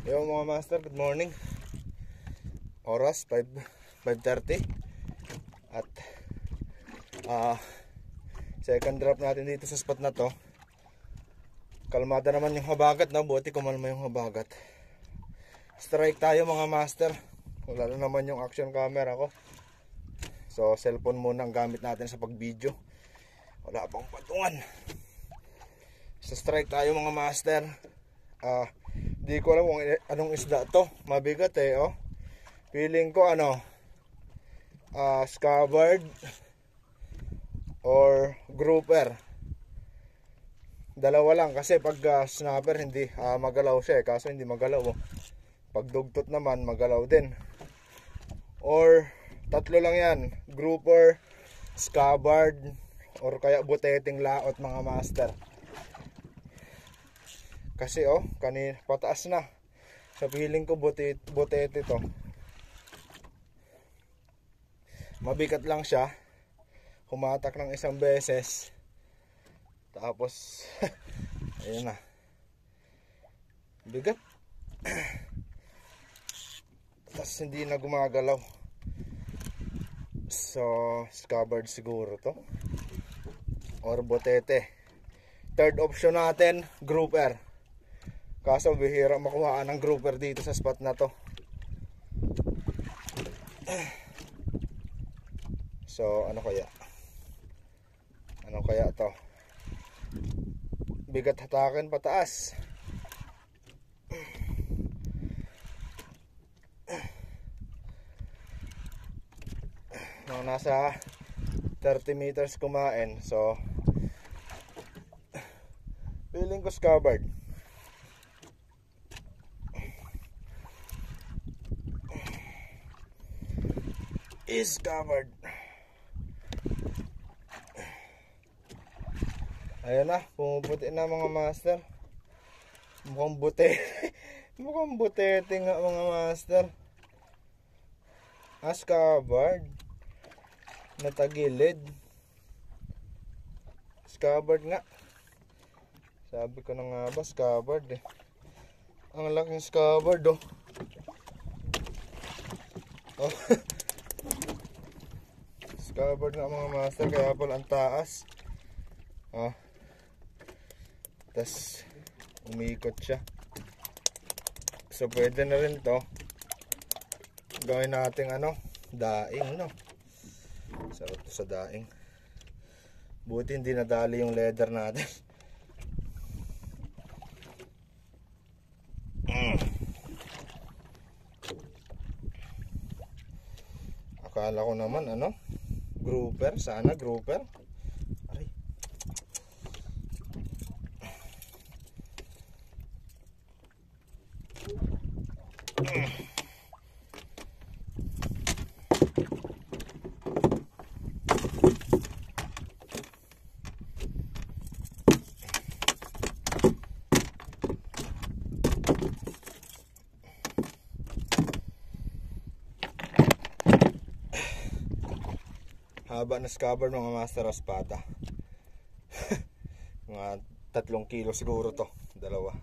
Yo mga master, good morning. Oras 5:30. At second drop natin dito sa spot na to. Kalmada naman yung habagat na, buti kumalma yung habagat. Strike tayo mga master. Wala na naman yung action camera ko. So cellphone muna ang gamit natin sa pag-video. Wala pang patungan. Sa strike tayo mga master. Di ko alam kung anong isda to. Mabigat eh, oh. Feeling ko scabbard or grouper. Dalawa lang kasi pag snapper hindi magalaw siya eh. Kaso hindi magalaw, oh. Pag dugtot naman magalaw din. Or tatlo lang yan, grouper, scabbard, or kaya buteting laot mga master. Kasi kanina pataas na. Sa feeling ko butete to. Mabigat lang siya. Humatak ng isang beses. Tapos ayun na. Bigat. Tapos hindi na gumagalaw. So scabbard siguro to. Or butete. Third option natin, grouper. Kaso bihira makuhaan ng grouper dito sa spot na to. So ano kaya? Ano kaya to? Bigat hatakin pataas. Nasa 30 meters kumain. So feeling ko scabbard. Is covered. Ayan na, pumuputi na mga master. Mukhang butete. Mukhang butete nga mga master. Scabbard. Natagilid. Scabbard nga. Sabi ko na nga ba, scabbard eh. Ang laking scabbard oh. Scabbard nga mga master, kaya pala ang taas. Tas umikot siya. So pwede na rin to. Gawin natin daing no. Sarap to sa daing. Buti hindi nadali yung leather natin. Akala ko naman grouper, sana grouper. Aray. Haba na scabbard mga master, espada. Mga 3 kilo siguro to, dalawa.